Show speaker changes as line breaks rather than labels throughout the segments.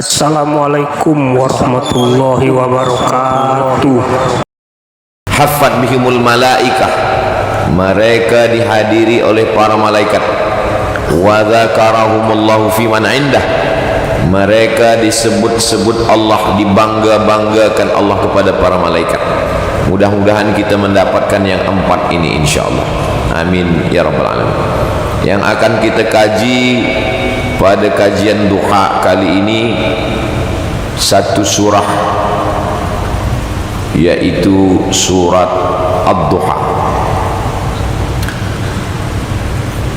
Assalamualaikum warahmatullahi wabarakatuh.
Haffat bihimul malaikah, mereka dihadiri oleh para malaikat. Wa dzakarahumullahu fi man indah, mereka disebut-sebut Allah, dibangga-banggakan Allah kepada para malaikat. Mudah-mudahan kita mendapatkan yang empat ini insyaallah. Amin ya rabbal alamin. Yang akan kita kaji pada kajian duha kali ini satu surah, yaitu surat Ad-Duha.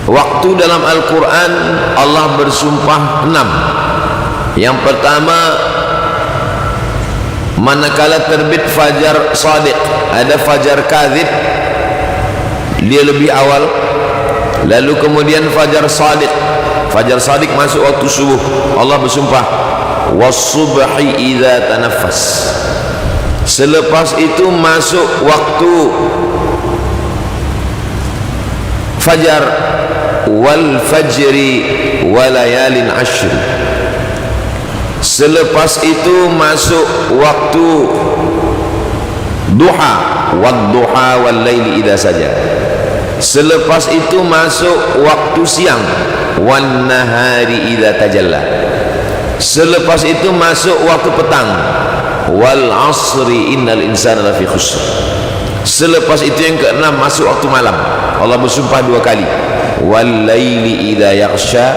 Waktu dalam Al-Quran Allah bersumpah 6. Yang pertama, manakala terbit fajar sadiq, ada fajar kadzib, dia lebih awal. Lalu kemudian fajar sadiq, fajar sadiq masuk waktu subuh, Allah bersumpah was-subhi idza tanaffas. Selepas itu masuk waktu fajar, wal fajri walayalin ashr. Selepas itu masuk waktu duha, wad duha wal laili idza saja. Selepas itu masuk waktu siang, wan nahari idza tajalla. Selepas itu masuk waktu petang, wal asri innal insana lafi khusr. Selepas itu yang keenam masuk waktu malam, Allah bersumpah 2 kali, wal laili idza yaghsha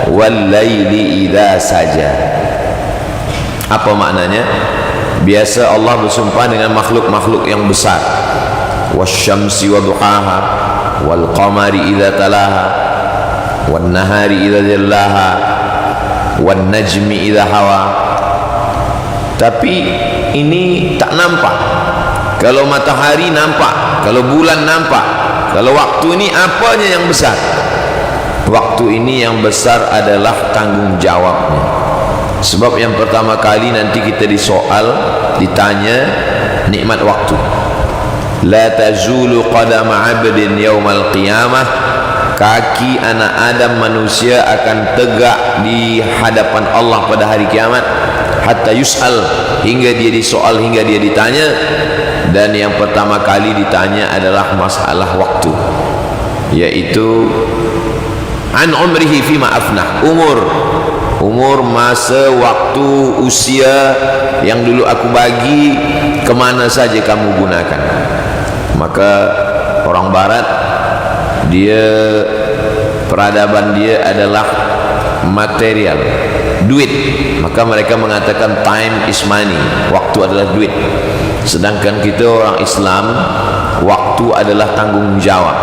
wal laili idza saja. Apa maknanya? Biasa Allah bersumpah dengan makhluk-makhluk yang besar, wasyamsi wa duhaha wal qamari idza talaha wan nahari idza jallaha wan najmi idza hawa. Tapi ini tak nampak. Kalau matahari nampak, kalau bulan nampak, kalau waktu ini apanya yang besar? Waktu ini yang besar adalah tanggung jawabnya. Sebab yang pertama kali nanti kita disoal, ditanya nikmat waktu. La tazulu qadama 'abdin yaumal qiyamah, kaki anak Adam manusia akan tegak di hadapan Allah pada hari kiamat, hatta yus'al, hingga dia disoal, hingga dia ditanya. Dan yang pertama kali ditanya adalah masalah waktu, yaitu an umrihi fima afnah, umur, masa, waktu, usia yang dulu aku bagi, kemana saja kamu gunakan. Maka orang barat, dia peradaban dia adalah material, duit. Maka mereka mengatakan time is money, waktu adalah duit. Sedangkan kita orang Islam, waktu adalah tanggung jawab.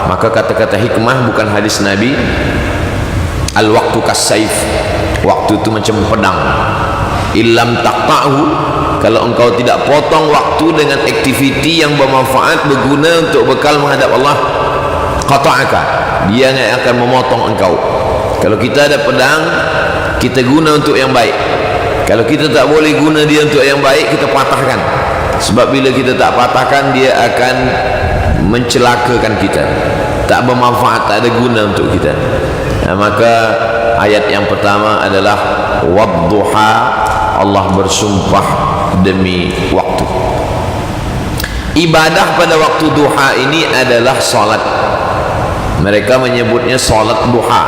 Maka kata-kata hikmah bukan hadis Nabi, al-waqtu kas-saif, waktu itu macam pedang. Illam taqta'hu, kalau engkau tidak potong waktu dengan aktiviti yang bermanfaat, berguna untuk bekal menghadap Allah, qata'aka, dia yang akan memotong engkau. Kalau kita ada pedang, kita guna untuk yang baik. Kalau kita tak boleh guna dia untuk yang baik, kita patahkan. Sebab bila kita tak patahkan, dia akan mencelakakan kita, tak bermanfaat, tak ada guna untuk kita. Maka ayat yang pertama adalah wadduha, Allah bersumpah demi waktu. Ibadah pada waktu duha ini adalah salat. Mereka menyebutnya salat duha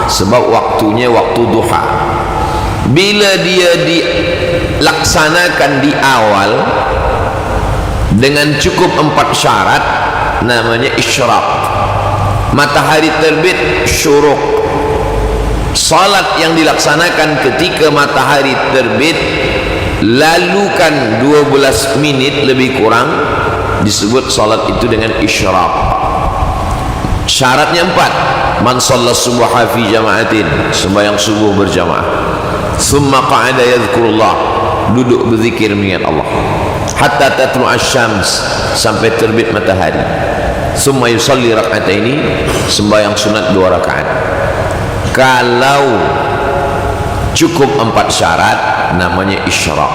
sebab waktunya waktu duha. Bila dia dilaksanakan di awal dengan cukup 4 syarat, namanya isyraq. Matahari terbit, syuruk. Salat yang dilaksanakan ketika matahari terbit, lalukan 12 minit lebih kurang, disebut salat itu dengan isyraq. Syaratnya 4. Man shalla subha fi jama'atin, sembahyang subuh berjamaah. Thumma qa'ada yadhkurullah, duduk berzikir mengingat Allah. Hatta tatlu asy-syams, sampai terbit matahari. Thumma yusalli rak'ataini, sembahyang sunat 2 rakaat. Kalau cukup 4 syarat, namanya isyraq.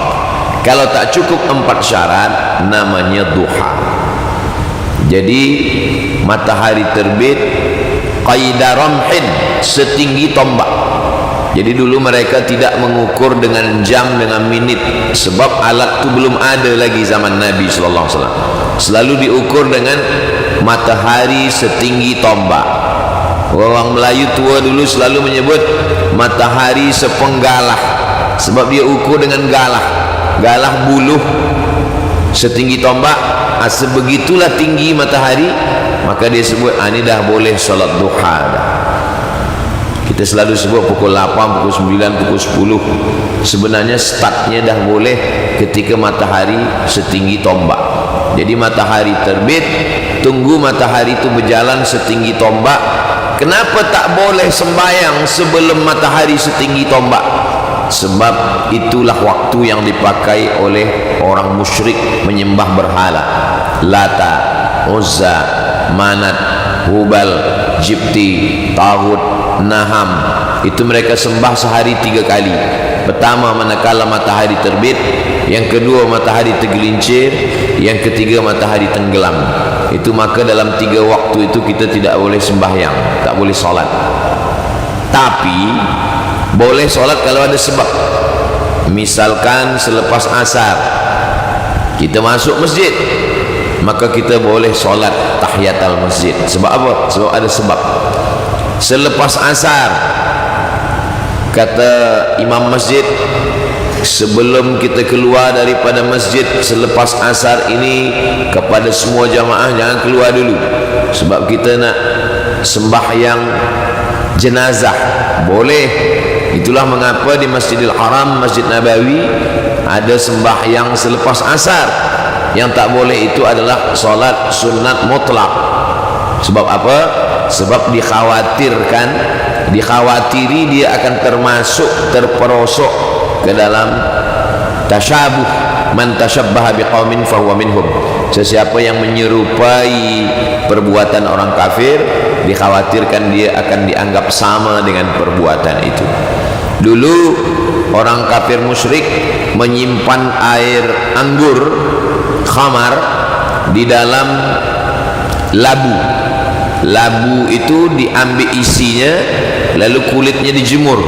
Kalau tak cukup 4 syarat, namanya duha. Jadi matahari terbit qaida ramhin, setinggi tombak. Jadi dulu mereka tidak mengukur dengan jam, dengan menit, sebab alat itu belum ada lagi zaman Nabi sallallahu alaihi wasallam. Selalu diukur dengan matahari setinggi tombak. Orang Melayu tua dulu selalu menyebut matahari sepenggalah, sebab dia ukur dengan galah buluh setinggi tombak. Sebegitulah tinggi matahari, maka dia sebut ini dah boleh solat duha dah. Kita selalu sebut pukul 8, pukul 9, pukul 10. Sebenarnya startnya dah boleh ketika matahari setinggi tombak. Jadi matahari terbit, tunggu matahari itu berjalan setinggi tombak. Kenapa tak boleh sembahyang sebelum matahari setinggi tombak? Sebab itulah waktu yang dipakai oleh orang musyrik menyembah berhala. Lata, Uzza, Manat, Hubal, Jibti, Taghut, Naham. Itu mereka sembah sehari 3 kali. Pertama manakala matahari terbit, yang kedua matahari tergelincir, yang ketiga matahari tenggelam. Itu maka dalam 3 waktu itu kita tidak boleh sembahyang, tak boleh solat. Tapi boleh solat kalau ada sebab. Misalkan selepas asar kita masuk masjid, maka kita boleh solat tahiyatul masjid. Sebab apa? Sebab ada sebab. Selepas asar, kata imam masjid, sebelum kita keluar daripada masjid selepas asar ini, kepada semua jamaah jangan keluar dulu, sebab kita nak sembahyang jenazah. Boleh. Itulah mengapa di Masjidil Haram, Masjid Nabawi ada sembahyang selepas asar. Yang tak boleh itu adalah solat sunat mutlak. Sebab apa? Sebab dikhawatiri dia akan terperosok ke dalam tasyabuh. Man tashabbaha biqaumin fahuwa minhum. Sesiapa yang menyerupai perbuatan orang kafir, dikhawatirkan dia akan dianggap sama dengan perbuatan itu. Dulu orang kafir musyrik menyimpan air anggur khamar di dalam labu. Labu itu diambil isinya, lalu kulitnya dijemur.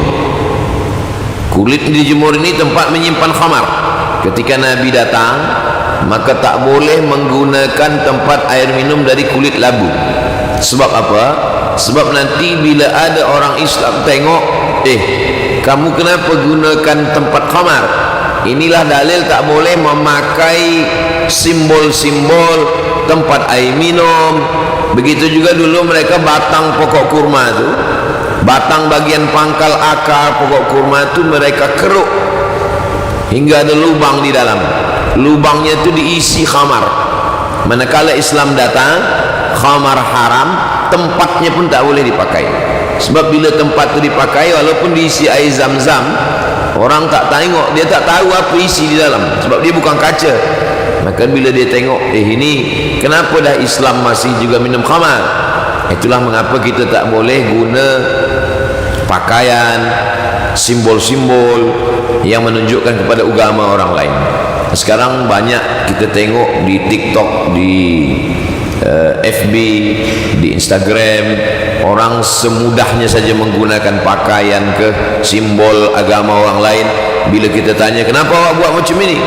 Kulit dijemur ini tempat menyimpan khamar. Ketika Nabi datang, maka tak boleh menggunakan tempat air minum dari kulit labu. Sebab apa? Sebab nanti bila ada orang Islam tengok, kamu kenapa gunakan tempat khamar? Inilah dalil tak boleh memakai simbol-simbol tempat air minum. Begitu juga dulu mereka batang pokok kurma itu, batang bagian pangkal akar pokok kurma itu mereka keruk hingga ada lubang di dalam. Lubangnya itu diisi khamar. Manakala Islam datang, khamar haram, tempatnya pun tak boleh dipakai. Sebab bila tempat itu dipakai, walaupun diisi air zam-zam, orang tak tengok, dia tak tahu apa isi di dalam, sebab dia bukan kaca. Maka bila dia tengok, ini kenapa dah Islam masih juga minum khamar? Itulah mengapa kita tak boleh guna pakaian, simbol-simbol yang menunjukkan kepada agama orang lain. Sekarang banyak kita tengok di TikTok, di FB, di Instagram, orang semudahnya saja menggunakan pakaian ke simbol agama orang lain. Bila kita tanya, kenapa awak buat macam ini?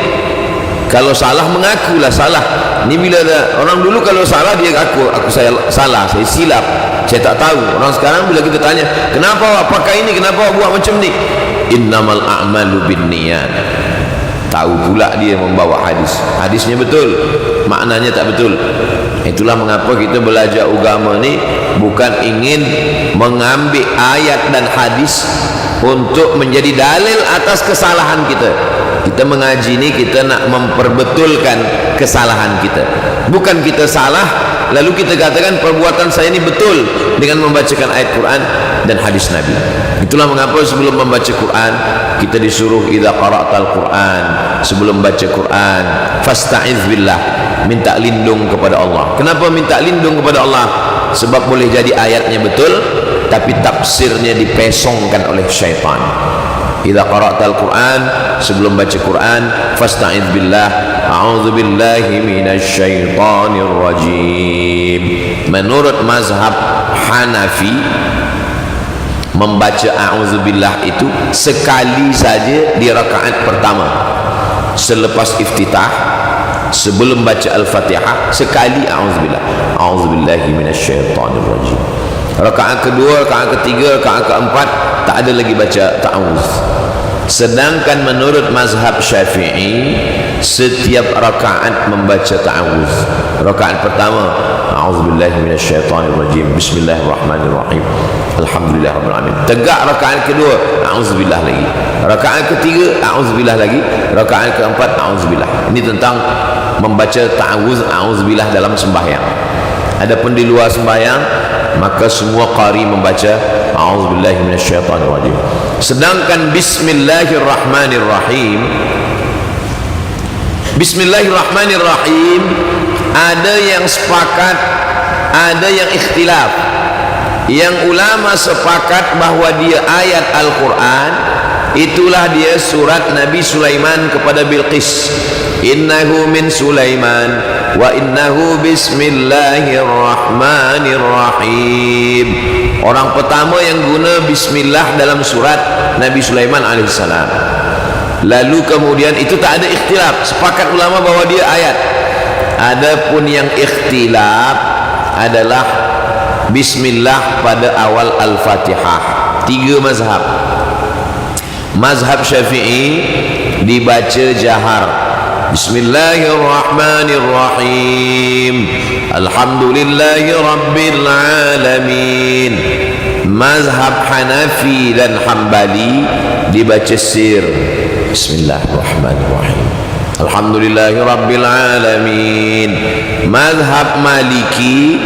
Kalau salah, mengakulah salah. Ini bila ada orang dulu kalau salah, dia aku saya salah, saya silap, saya tak tahu. Orang sekarang bila kita tanya, kenapa awak pakai ini, kenapa awak buat macam ni? Innamal a'malu binniyat. Tahu pula dia membawa hadisnya betul, maknanya tak betul. Itulah mengapa kita belajar agama ni bukan ingin mengambil ayat dan hadis untuk menjadi dalil atas kesalahan kita. Kita mengaji ni kita nak memperbetulkan kesalahan kita. Bukan kita salah lalu kita katakan perbuatan saya ini betul dengan membacakan ayat Quran dan hadis Nabi. Itulah mengapa sebelum membaca Quran kita disuruh idza qara'tal Quran, sebelum baca Quran fasta'iz billah, minta lindung kepada Allah. Kenapa minta lindung kepada Allah? Sebab boleh jadi ayatnya betul tapi tafsirnya dipesongkan oleh syaitan. Idza qara'tal Quran, sebelum baca Quran fasta'iz billah, a'udzubillahi minasyaitonir rajim. Menurut mazhab Hanafi, membaca a'udzubillah itu sekali saja di rakaat pertama selepas iftitah, sebelum baca al-fatihah sekali a'udzubillah, a'udzubillahi minasyaitonirrajim. Rakaat kedua, rakaat ketiga, rakaat keempat tak ada lagi baca ta'awuz. Sedangkan menurut mazhab Syafi'i setiap rakaat membaca ta'awuz. Rakaat pertama a'udzubillahi minasyaitonirrajim, bismillahirrahmanirrahim, alhamdulillahirabbil alamin. Tegak rakaat kedua a'udzubillah lagi. Rakaat ketiga a'udzubillah lagi. Rakaat keempat a'udzubillah. Ini tentang membaca ta'awuz, a'udzubillah dalam sembahyang. Adapun di luar sembahyang maka semua qari membaca a'udzubillahi minasyaitonirrajim. Sedangkan bismillahirrahmanirrahim, bismillahirrahmanirrahim ada yang sepakat, ada yang ikhtilaf. Yang ulama sepakat bahwa dia ayat Al-Quran, itulah dia surat Nabi Sulaiman kepada Bilqis, innahu min Sulaiman wa innahu bismillahirrahmanirrahim. Orang pertama yang guna bismillah dalam surat Nabi Sulaiman alaihissalam. Lalu kemudian itu tak ada ikhtilaf, sepakat ulama bahwa dia ayat. Adapun yang ikhtilaf adalah bismillah pada awal al-Fatihah. Tiga mazhab. Mazhab Syafi'i dibaca jahar, bismillahirrahmanirrahim, alhamdulillahi rabbil alamin. Mazhab Hanafi dan Hambali dibaca sir, bismillahirrahmanirrahim, alhamdulillahi rabbil alamin. Mazhab Maliki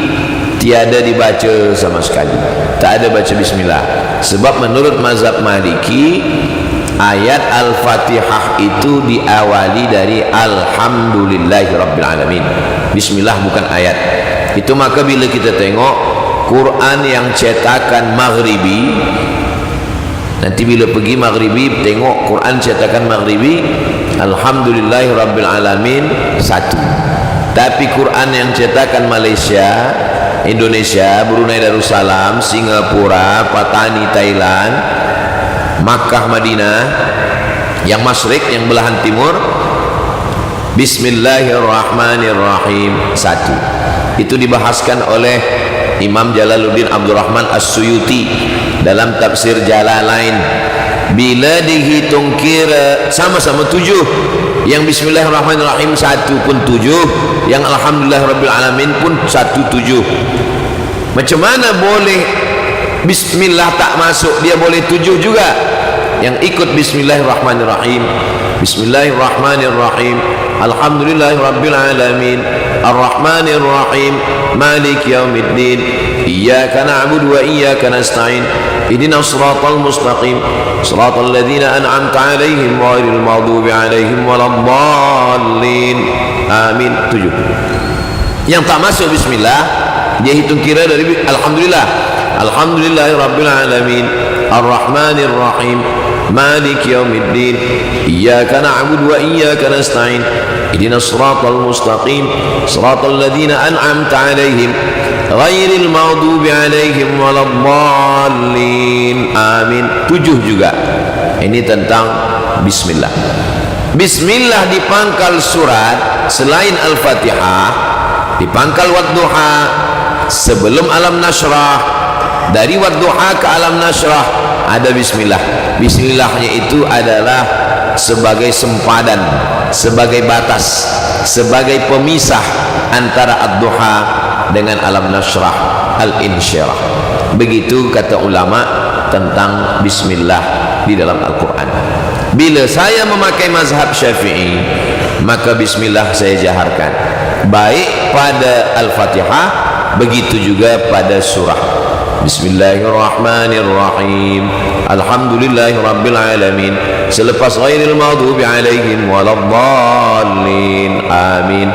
tiada dibaca sama sekali, tak ada baca bismillah. Sebab menurut mazhab Maliki ayat Al-Fatihah itu diawali dari alhamdulillahi rabbil alamin. Bismillah bukan ayat. Itu maka bila kita tengok Quran yang cetakan Maghribi, nanti bila pergi Maghribi tengok Quran cetakan Maghribi alhamdulillahi rabbil alamin satu. Tapi Quran yang cetakan Malaysia, Indonesia, Brunei Darussalam, Singapura, Patani Thailand, Makkah Madinah, yang masyrik, yang belahan timur, bismillahirrahmanirrahim satu. Itu dibahaskan oleh Imam Jalaluddin Abdurrahman As-Suyuti dalam tafsir Jalalain. Bila dihitung kira sama-sama tujuh, yang bismillahirrahmanirrahim satu pun tujuh, yang alhamdulillahirrabbilalamin pun satu tujuh. Macam mana boleh bismillah tak masuk, dia boleh tujuh juga? Yang ikut bismillahirrahmanirrahim, bismillahirrahmanirrahim, alhamdulillahirabbilalamin, arrahmanirrahim, malik yaumiddin, iyyaka na'budu wa iyyaka nasta'in, ihdinas siratal mustaqim, siratal ladzina an'amta 'alaihim ghairil maghdubi 'alaihim waladdallin. Amin. Tujuh. Yang tak masuk bismillah dia hitung kira dari alhamdulillah, alhamdulillahirabbil alamin, arrahmanir rahim, malik yaumiddin, iyyaka na'budu wa iyyaka nasta'in, ihdinas siratal mustaqim, siratal ladzina an'amta 'alaihim ghairil maghdubi 'alaihim waladdallin. Amin. Tujuh juga. Ini tentang bismillah. Bismillah di pangkal surat selain Al-Fatihah, di pangkal Wadduha, sebelum Alam Nashrah, dari Wadduha ke Alam Nashrah ada bismillah. Bismillahnya itu adalah sebagai sempadan, sebagai batas, sebagai pemisah antara Ad-Duha dengan Alam Nashrah, Al-Insyirah. Begitu kata ulama tentang bismillah di dalam Al-Quran. Bila saya memakai mazhab Syafi'i, maka bismillah saya jaharkan, baik pada Al-Fatihah, begitu juga pada surah. Bismillahirrahmanirrahim, alhamdulillahirabbil alamin, selepas ghairil maghdubi alaihim waladdallin. Amin.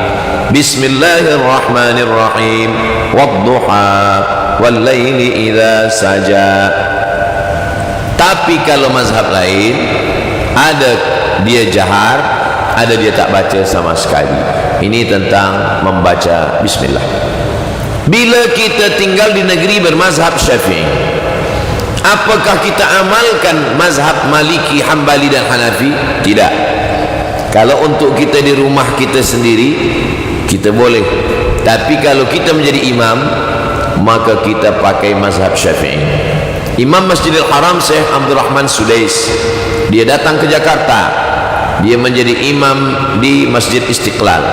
Bismillahirrahmanirrahim, wadduha wallaili idza saja. Tapi kalau mazhab lain, ada dia jahar, ada dia tak baca sama sekali. Ini tentang membaca bismillah. Bila kita tinggal di negeri bermazhab Syafi'i, Apakah kita amalkan mazhab Maliki, Hambali dan Hanafi? Tidak. Kalau untuk kita di rumah kita sendiri, kita boleh. Tapi kalau kita menjadi imam, maka kita pakai mazhab Syafi'i. Imam Masjidil Haram Syekh Abdul Rahman Sudais, dia datang ke Jakarta, dia menjadi imam di Masjid Istiqlal.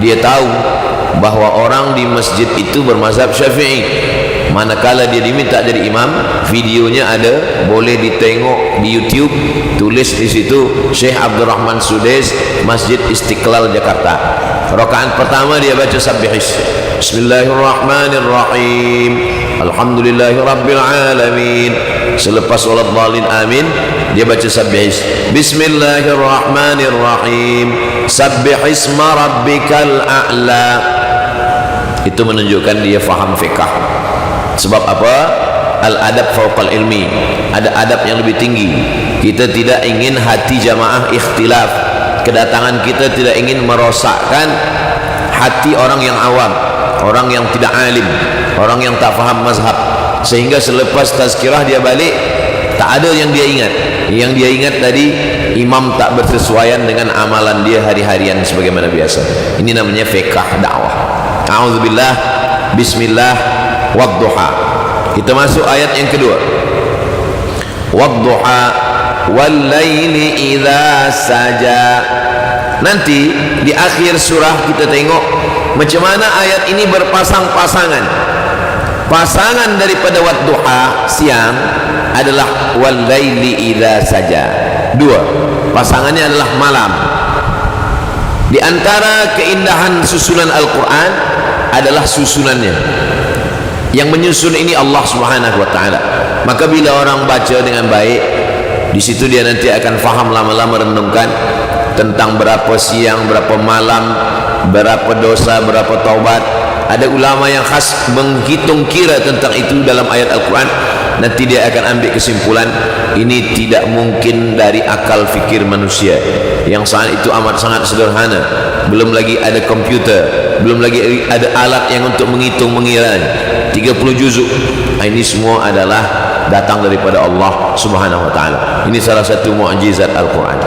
Dia tahu bahwa orang di masjid itu bermazhab Syafi'i. Manakala dia diminta jadi imam, videonya ada, boleh ditengok di YouTube, tulis di situ Syekh Abdul Rahman Sudais, Masjid Istiqlal Jakarta. Rakaat pertama dia baca Sabbihis, Bismillahirrahmanirrahim, Alhamdulillahirabbil alamin. Selepas solat dhalin amin, dia baca Sabbihis, Bismillahirrahmanirrahim, Sabbihisma rabbikal a'la. Itu menunjukkan dia faham fiqh. Sebab apa? Al-adab fauqal ilmi, ada adab yang lebih tinggi. Kita tidak ingin hati jamaah ikhtilaf. Kedatangan kita tidak ingin merosakkan hati orang yang awam, orang yang tidak alim, orang yang tak faham mazhab, sehingga selepas tazkirah dia balik, tak ada yang dia ingat. Yang dia ingat tadi, imam tak bersesuaian dengan amalan dia hari-harian sebagaimana biasa. Ini namanya fiqh dakwah. A'udzubillah, bismillah, wadduha. Kita masuk ayat yang kedua. Wadduha wallaili idza saja. Nanti di akhir surah kita tengok macam mana ayat ini berpasang-pasangan. Pasangan daripada wadduha siang adalah wallaili idza saja. Dua, pasangannya adalah malam. Di antara keindahan susunan Al-Quran adalah susunannya. Yang menyusun ini Allah Subhanahu wa taala. Maka bila orang baca dengan baik, di situ dia nanti akan faham, lama-lama renungkan tentang berapa siang, berapa malam, berapa dosa, berapa taubat. Ada ulama yang khas menghitung kira tentang itu dalam ayat Al-Quran. Nanti dia akan ambil kesimpulan, ini tidak mungkin dari akal fikir manusia yang saat itu amat sangat sederhana. Belum lagi ada komputer, belum lagi ada alat yang untuk menghitung mengira. 30 juzuk. Ini semua adalah datang daripada Allah Subhanahu wa taala. Ini salah satu mukjizat Al-Quran.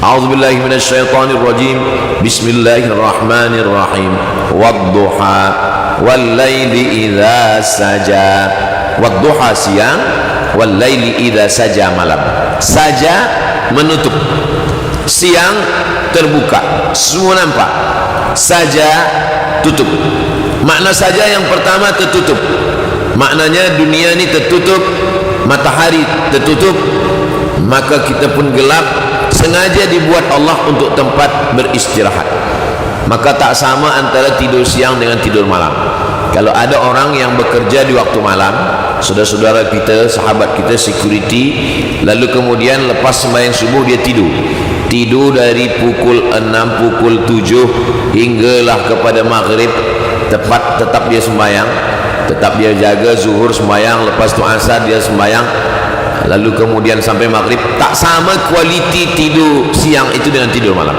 A'udzubillahi minasyaitonir rajim. Bismillahirrahmanirrahim. Wadduha wallaili idza saja. Wadduha siang, wallaili idza saja malam. Saja menutup, siang terbuka, semua nampak. Saja tutup. Makna saja yang pertama tertutup, maknanya dunia ini tertutup, matahari tertutup, maka kita pun gelap. Sengaja dibuat Allah untuk tempat beristirahat. Maka tak sama antara tidur siang dengan tidur malam. Kalau ada orang yang bekerja di waktu malam, saudara-saudara kita, sahabat kita, security, lalu kemudian lepas sembahyang subuh dia tidur dari pukul 6, pukul 7 hinggalah kepada maghrib, tetap dia sembahyang, tetap dia jaga zuhur sembahyang, lepas tu asar dia sembahyang, lalu kemudian sampai maghrib. Tak sama kualiti tidur siang itu dengan tidur malam.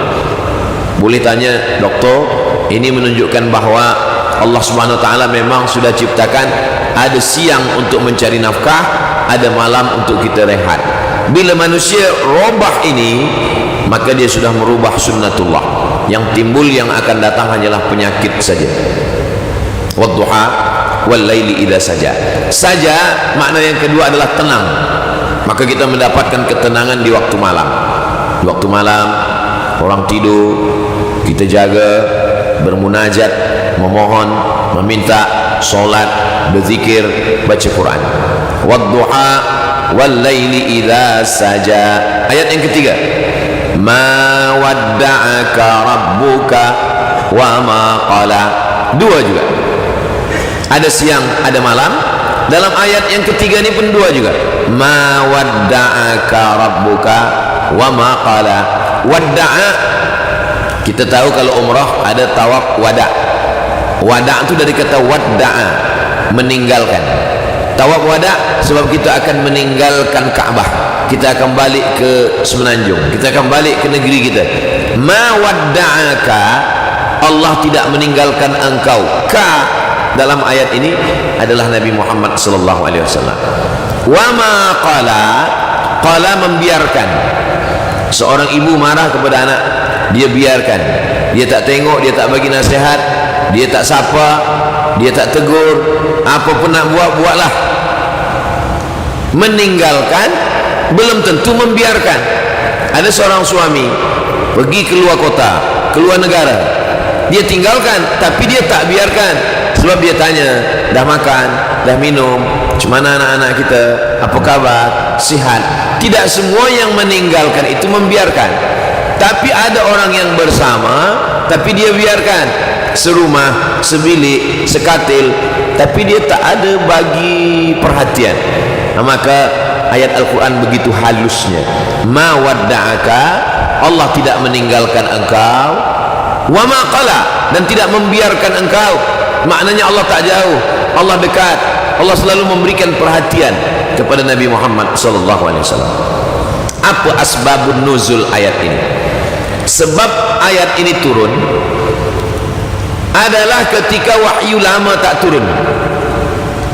Boleh tanya, doktor, ini menunjukkan bahawa Allah Subhanahu wa taala memang sudah ciptakan ada siang untuk mencari nafkah, ada malam untuk kita rehat. Bila manusia robah ini, maka dia sudah merubah sunnatullah. Yang timbul, yang akan datang hanyalah penyakit saja. Wadduha wallaili idza saja. Saja makna yang kedua adalah tenang. Maka kita mendapatkan ketenangan di waktu malam. Di waktu malam orang tidur, kita jaga, bermunajat, memohon, meminta, solat, berzikir, baca Quran. Wadduha wallaili idza saja. Ayat yang ketiga, ma wadda'aka rabbuka wa ma qala. Dua juga, ada siang, ada malam. Dalam ayat yang ketiga ini pun dua juga, ma wadda'aka rabbuka wa ma qala. Wadda'a, kita tahu kalau umrah ada tawaf wada'. Wada' itu dari kata wadda'a, meninggalkan. Tawaf wada' sebab kita akan meninggalkan Ka'bah, kita akan balik ke Semenanjung, kita akan balik ke negeri kita. Ma wadda'aka, Allah tidak meninggalkan engkau. Ka, dalam ayat ini adalah Nabi Muhammad sallallahu alaihi wasallam. Wa ma qala membiarkan. Seorang ibu marah kepada anak, dia biarkan, dia tak tengok, dia tak bagi nasihat, dia tak sapa, dia tak tegur, apa pun nak buatlah. Meninggalkan belum tentu membiarkan. Ada seorang suami pergi keluar kota, keluar negara, dia tinggalkan, tapi dia tak biarkan. Sebab dia tanya, dah makan, dah minum, macam mana anak-anak kita, apa kabar, sihat. Tidak semua yang meninggalkan itu membiarkan, tapi ada orang yang bersama tapi dia biarkan, serumah, sebilik, sekatil, tapi dia tak ada bagi perhatian. Maka ayat Al-Quran begitu halusnya, ma wadda'aka, Allah tidak meninggalkan engkau, wa ma qala, dan tidak membiarkan engkau. Maknanya Allah tak jauh, Allah dekat, Allah selalu memberikan perhatian kepada Nabi Muhammad sallallahu alaihi wasallam. Apa asbabun nuzul ayat ini? Sebab ayat ini turun adalah ketika wahyu lama tak turun.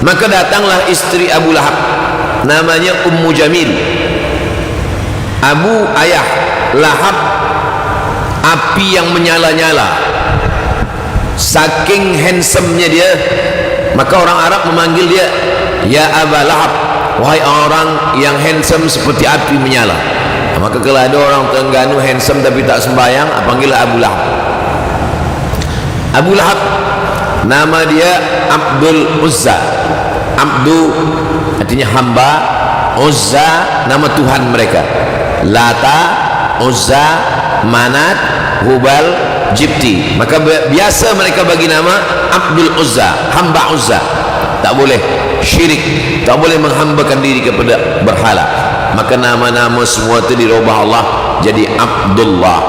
Maka datanglah isteri Abu Lahab, namanya Ummu Jamil. Abu ayah, Lahab api yang menyala-nyala. Saking handsome-nya dia, maka orang Arab memanggil dia ya Aba Lahab, wahai orang yang handsome seperti api menyala. Maka kalau ada orang Terengganu handsome tapi tak sembahyang, panggil Abu Lahab. Abu Lahab nama dia Abdul Uzza. Abdu artinya hamba, Uzza nama Tuhan mereka. Lata, Uzza, Manat, Hubal, Jibti. Maka biasa mereka bagi nama Abdul Uzza, hamba Uzza. Tak boleh syirik, tak boleh menghambakan diri kepada berhala. Maka nama-nama semua itu dirubah Allah jadi Abdullah,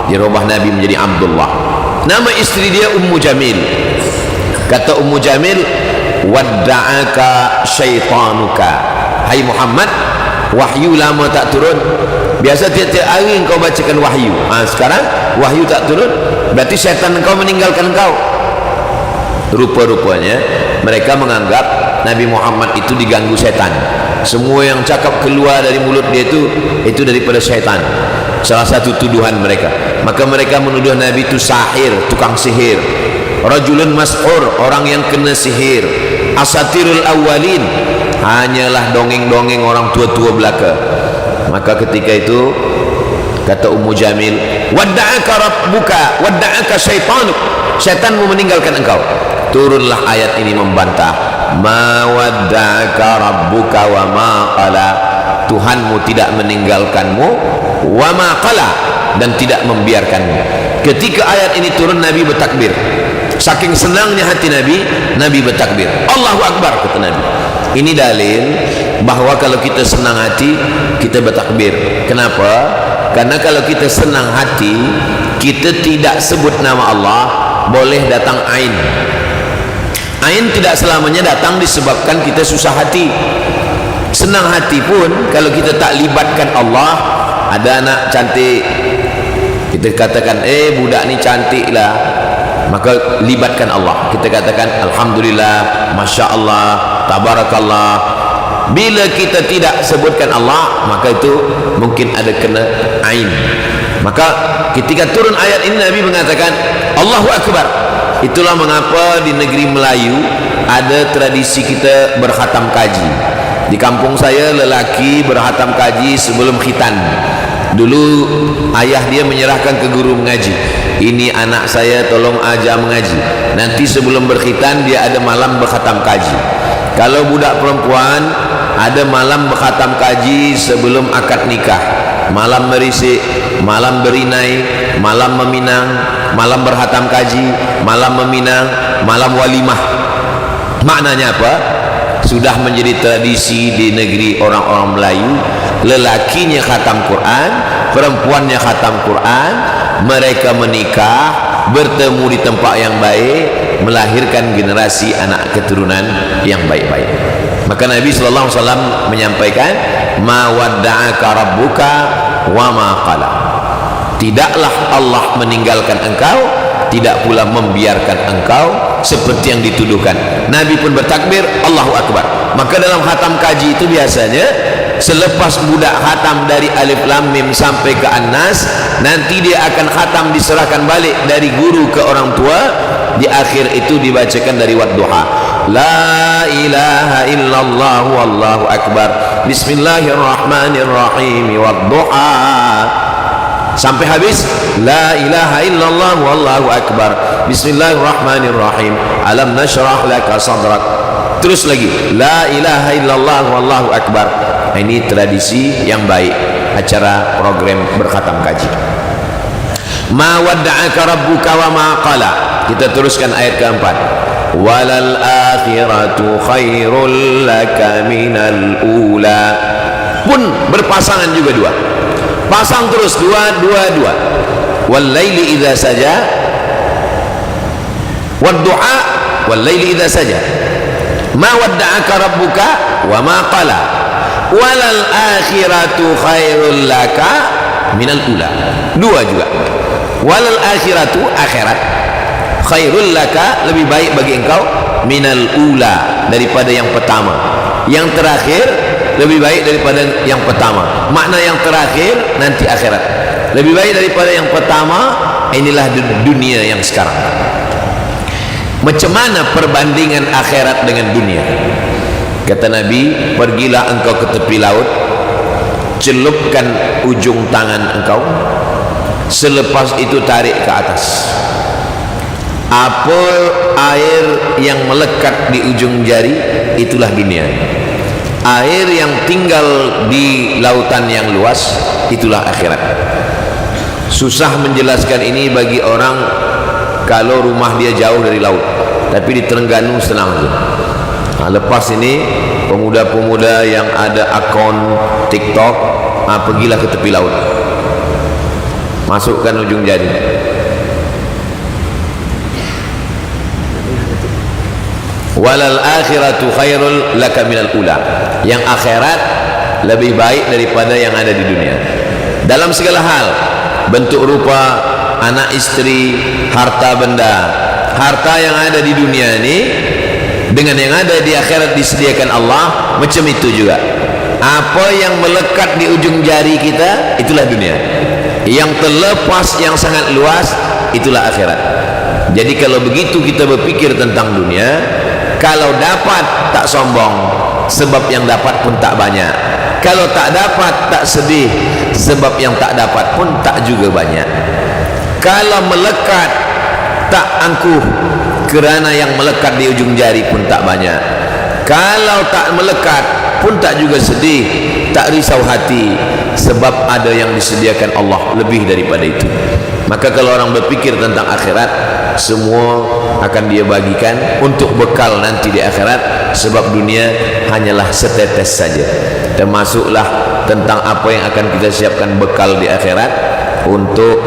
dirubah Nabi menjadi Abdullah. Nama isteri dia Ummu Jamil. Kata Ummu Jamil, wadda'aka syaitanuka, hai Muhammad, wahyu lama tak turun. Biasa tiap-tiap hari engkau bacakan wahyu, sekarang wahyu tak turun, berarti syaitan engkau meninggalkan engkau. Rupa-rupanya mereka menganggap Nabi Muhammad itu diganggu syaitan. Semua yang cakap keluar dari mulut dia itu daripada syaitan. Salah satu tuduhan mereka. Maka mereka menuduh Nabi itu sahir, tukang sihir. Rajulun mas'ur, orang yang kena sihir. Asatirul awwalin, hanyalah dongeng-dongeng orang tua-tua belaka. Maka ketika itu kata Ummu Jamil, wadda'aka rabbuka wadda'aka syaitanuk, syaitanmu meninggalkan engkau. Turunlah ayat ini membantah, ma wadda'aka rabbuka wa ma qala, Tuhanmu tidak meninggalkanmu, wa ma qala, dan tidak membiarkanmu. Ketika ayat ini turun, Nabi bertakbir. Saking senangnya hati Nabi, Nabi bertakbir, Allahu Akbar, kata Nabi. Ini dalil bahawa kalau kita senang hati, kita bertakbir. Kenapa? Karena kalau kita senang hati, kita tidak sebut nama Allah, boleh datang ain. Ain tidak selamanya datang disebabkan kita susah hati. Senang hati pun kalau kita tak libatkan Allah. Ada anak cantik, kita katakan budak ni cantik lah, maka libatkan Allah. Kita katakan alhamdulillah, masya Allah, tabarakallah. Bila kita tidak sebutkan Allah, maka itu mungkin ada kena ain. Maka ketika turun ayat ini, Nabi mengatakan Allahu Akbar. Itulah mengapa di negeri Melayu ada tradisi kita berkhatam kaji. Di kampung saya lelaki berkhatam kaji sebelum khitan. Dulu ayah dia menyerahkan ke guru mengaji, ini anak saya tolong ajar mengaji, nanti sebelum berkhitan dia ada malam berkhatam kaji. Kalau budak perempuan ada malam berkhatam kaji sebelum akad nikah, malam merisik, malam berinai, malam meminang, malam berkhatam kaji, malam meminang, malam walimah. Maknanya apa? Sudah menjadi tradisi di negeri orang-orang Melayu, lelakinya khatam Quran, perempuannya khatam Quran, mereka menikah, bertemu di tempat yang baik, melahirkan generasi anak keturunan yang baik-baik. Maka Nabi SAW menyampaikan, ma wadda'aka rabbuka wa ma qala, tidaklah Allah meninggalkan engkau, tidak pula membiarkan engkau, seperti yang dituduhkan. Nabi pun bertakbir Allahu Akbar. Maka dalam khatam kaji itu biasanya selepas budak khatam dari Alif Lam Mim sampai ke An-Nas, nanti dia akan khatam diserahkan balik dari guru ke orang tua. Di akhir itu dibacakan dari Wadduha, la ilaha illallah wallahu akbar, bismillahirrahmanirrahim, Wadduha, sampai habis la ilaha illallah wallahu akbar, bismillahirrahmanirrahim, alam nashrah laka sadrak. Terus lagi la ilaha illallah wallahu akbar. Ini tradisi yang baik acara program berkhatam kaji. Ma wadda'aka rabbuka wa ma qala. Kita teruskan ayat keempat. Walal akhiratu khairul laka minal ula. Pun berpasangan juga dua. Pasang terus dua. Wal laili idza saja, wad du'a wal laili idza saja. Ma wadda'aka rabbuka wa ma qala. Walal akhiratu khairul laka minal ula. Dua juga. Walal akhiratu, akhirat, khairul laka, lebih baik bagi engkau, minal ula, daripada yang pertama. Yang terakhir lebih baik daripada yang pertama. Makna yang terakhir nanti akhirat. Lebih baik daripada yang pertama, inilah dunia yang sekarang. Macam mana perbandingan akhirat dengan dunia? Kata Nabi, pergilah engkau ke tepi laut, celupkan ujung tangan engkau, selepas itu tarik ke atas. Apa air yang melekat di ujung jari, itulah dunia. Air yang tinggal di lautan yang luas, itulah akhirat. Susah menjelaskan ini bagi orang kalau rumah dia jauh dari laut, tapi di Terengganu senang tu. Lepas ini pemuda-pemuda yang ada akun TikTok, pergilah ke tepi laut, masukkan ujung jari. Walal akhiratu khairul laka minal ula. Yang akhirat lebih baik daripada yang ada di dunia. Dalam segala hal, bentuk rupa, anak istri, harta benda. Harta yang ada di dunia ini dengan yang ada di akhirat disediakan Allah, macam itu juga. Apa yang melekat di ujung jari kita, itulah dunia. Yang terlepas, yang sangat luas, itulah akhirat. Jadi kalau begitu kita berpikir tentang dunia, kalau dapat tak sombong, sebab yang dapat pun tak banyak. Kalau tak dapat tak sedih, sebab yang tak dapat pun tak juga banyak. Kalau melekat tak angkuh, kerana yang melekat di ujung jari pun tak banyak. Kalau tak melekat pun tak juga sedih, tak risau hati, sebab ada yang disediakan Allah lebih daripada itu. Maka kalau orang berpikir tentang akhirat, semua akan dia bagikan untuk bekal nanti di akhirat, sebab dunia hanyalah setetes saja. Termasuklah tentang apa yang akan kita siapkan bekal di akhirat untuk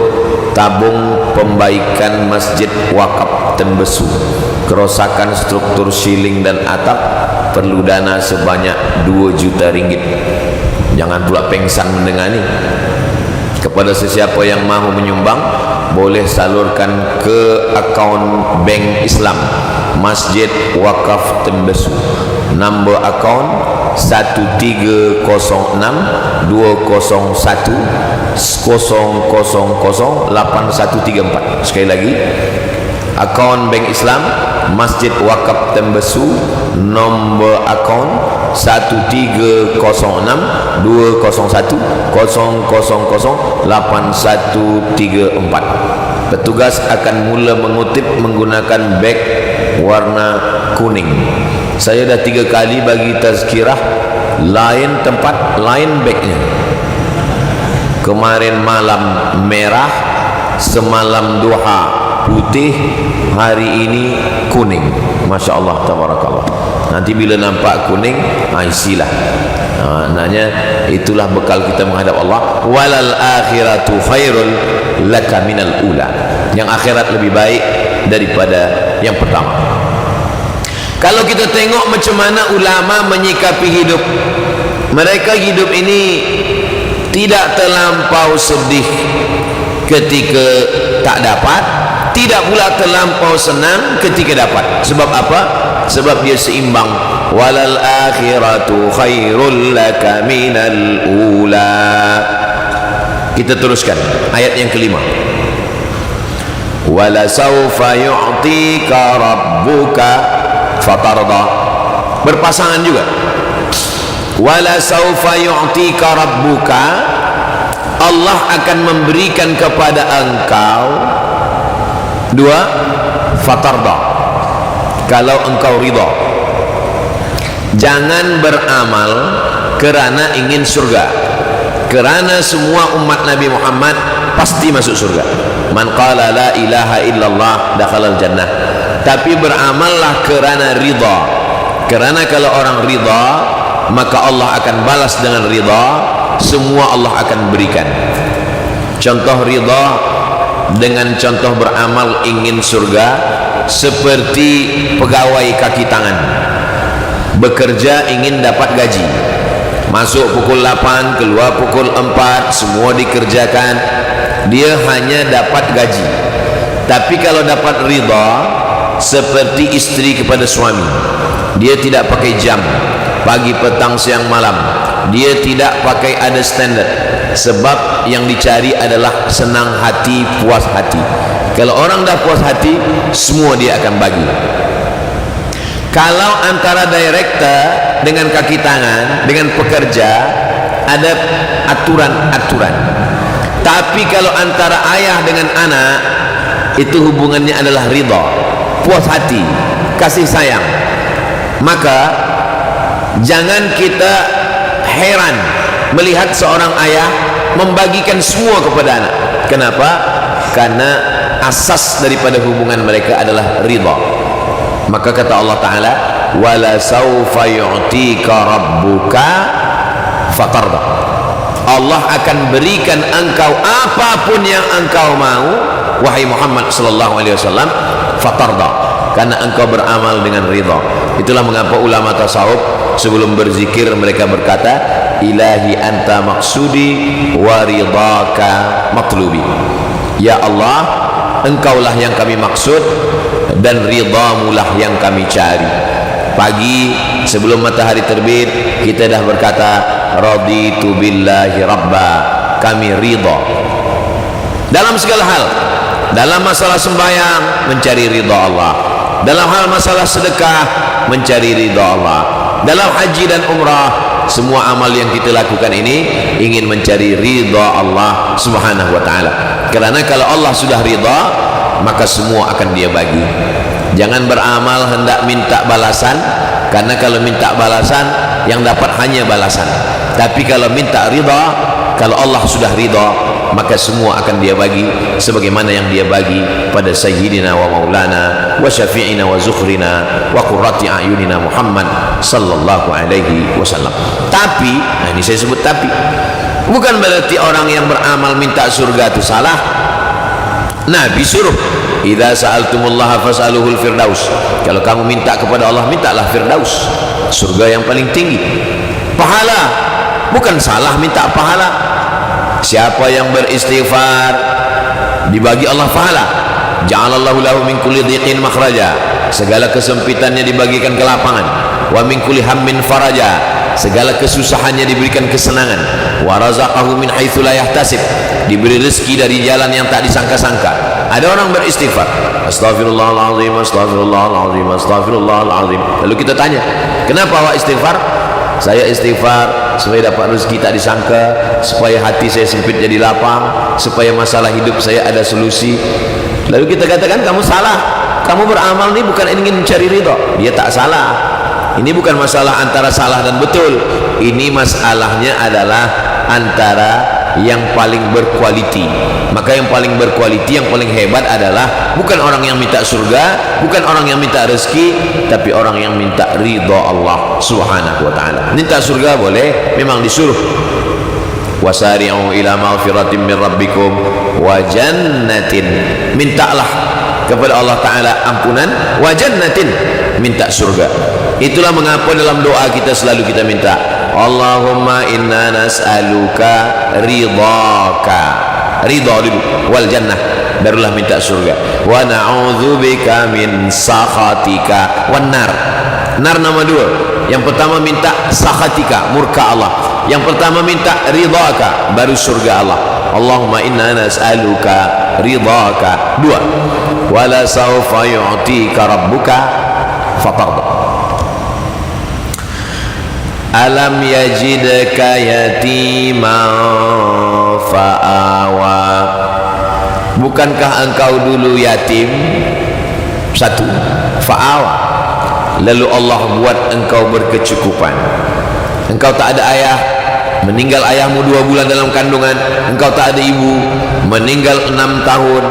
tabung pembaikan masjid wakaf Tembesu. Kerosakan struktur siling dan atap perlu dana sebanyak 2 juta ringgit. Jangan pula pengsan mendengar ni. Kepada sesiapa yang mahu menyumbang, boleh salurkan ke akaun Bank Islam Masjid Wakaf Tembesu. Nombor akaun 1306-201-000-8134. Sekali lagi, akaun Bank Islam Masjid Wakaf Tembesu, nombor akaun 1301-000-8134. Petugas akan mula mengutip menggunakan beg warna kuning. Saya dah 3 kali bagi tazkirah, lain tempat, lain begnya. Kemarin malam merah, semalam duha putih, hari ini kuning. Masya Allah, tabarakallah. Nanti bila nampak kuning, isilah. Maknanya itulah bekal kita menghadap Allah. Walal akhiratu khairul laka minal ula. Yang akhirat lebih baik daripada yang pertama. Kalau kita tengok macam mana ulama menyikapi hidup, mereka hidup ini tidak terlampau sedih ketika tak dapat, tidak pula terlampau senang ketika dapat. Sebab apa? Sebab dia seimbang. Walal akhiratu khairul laka minal ula. Kita teruskan ayat yang kelima. Wala sawfa yu'tika rabbuka fatarda. Berpasangan juga. Wala sawfa yu'tika rabbuka, Allah akan memberikan kepada engkau. Dua, fatarda, kalau engkau ridha. Jangan beramal kerana ingin surga, kerana semua umat Nabi Muhammad pasti masuk surga. Man qala la ilaha illallah dakhalal jannah. Tapi beramallah kerana ridha, kerana kalau orang ridha maka Allah akan balas dengan ridha. Semua Allah akan berikan. Contoh ridha dengan contoh beramal ingin surga, seperti pegawai kaki tangan bekerja ingin dapat gaji, masuk pukul 8 keluar pukul 4, semua dikerjakan, dia hanya dapat gaji. Tapi kalau dapat ridha, seperti istri kepada suami, dia tidak pakai jam pagi petang siang malam, dia tidak pakai ada standard, sebab yang dicari adalah senang hati, puas hati. Kalau orang dah puas hati, semua dia akan bagi. Kalau antara director dengan kaki tangan, dengan pekerja, ada aturan-aturan. Tapi kalau antara ayah dengan anak, itu hubungannya adalah ridha, puas hati, kasih sayang. Maka jangan kita heran melihat seorang ayah membagikan semua kepada anak. Kenapa? Karena asas daripada hubungan mereka adalah ridha. Maka kata Allah Ta'ala, wala sawfa yu'tika rabbuka fatarda. Allah akan berikan engkau apapun yang engkau mau, wahai Muhammad sallallahu alaihi wasallam, fatarda, karena engkau beramal dengan ridha. Itulah mengapa ulama tasawuf sebelum berzikir mereka berkata, ilahi anta maksudi wa ridhaka matlubi. Ya Allah, engkaulah yang kami maksud dan ridhamulah yang kami cari. Pagi sebelum matahari terbit kita dah berkata, raditu billahi rabba, kami ridha dalam segala hal. Dalam masalah sembahyang mencari ridha Allah, dalam hal masalah sedekah mencari ridha Allah, dalam haji dan umrah, semua amal yang kita lakukan ini ingin mencari ridha Allah subhanahu wa ta'ala. Kerana kalau Allah sudah ridha, maka semua akan dia bagi. Jangan beramal hendak minta balasan, karena kalau minta balasan yang dapat hanya balasan. Tapi kalau minta ridha, kalau Allah sudah ridha, maka semua akan dia bagi, sebagaimana yang dia bagi pada sayyidina wa maulana wa syafi'ina wa zukhrina wa qurrati a'yunina Muhammad sallallahu alaihi wasallam. Tapi, nah ini saya sebut tapi, bukan berarti orang yang beramal minta surga itu salah. Nabi suruh, idza sa'altumullaha fas'aluhul firdaus. Kalau kamu minta kepada Allah, mintalah firdaus, surga yang paling tinggi. Pahala, bukan salah minta pahala. Siapa yang beristighfar, dibagi Allah pahala. Ja'alallahu lahu min kulli dhiqin makhraja, segala kesempitannya dibagikan kelapangan. Wa min kulli hammin faraja, segala kesusahannya diberikan kesenangan. Wa razaqahu min haitsu la yahtasib, diberi rezeki dari jalan yang tak disangka-sangka. Ada orang beristighfar, astaghfirullahalazim, astaghfirullahalazim, astaghfirullahalazim. Lalu kita tanya, kenapa awak istighfar? Saya istighfar supaya dapat rezeki tak disangka, supaya hati saya sempit jadi lapang, supaya masalah hidup saya ada solusi. Lalu kita katakan kamu salah, kamu beramal ini bukan ingin mencari ridha. Dia tak salah. Ini bukan masalah antara salah dan betul. Ini masalahnya adalah antara yang paling berkualiti. Maka yang paling berkualiti, yang paling hebat adalah bukan orang yang minta surga, bukan orang yang minta rezeki, tapi orang yang minta ridha Allah subhanahu wa ta'ala. Minta surga boleh, memang disuruh. Wasari'u ila maghfiratin min rabbikum wa jannatin, mintalah kepada Allah Ta'ala ampunan, wa jannatin, minta surga. Itulah mengapa dalam doa kita selalu kita minta, Allahumma inna nas'aluka ridhaka, ridha dulu, wal jannah, barulah minta surga. Wa na'udzubika min sakhatika wan nar. Nar nama dua. Yang pertama minta sakhatika, murka Allah. Yang pertama minta ridhaka, baru surga Allah. Allahumma inna nas'aluka ridhaka. Dua. Wala sawfa yu'tika rabbuka fatarda. Alam yajidka yatiman fa'awa. Bukankah engkau dulu yatim? Satu, fa'awa, lalu Allah buat engkau berkecukupan. Engkau tak ada ayah, meninggal ayahmu 2 bulan dalam kandungan. Engkau tak ada ibu, meninggal 6 tahun.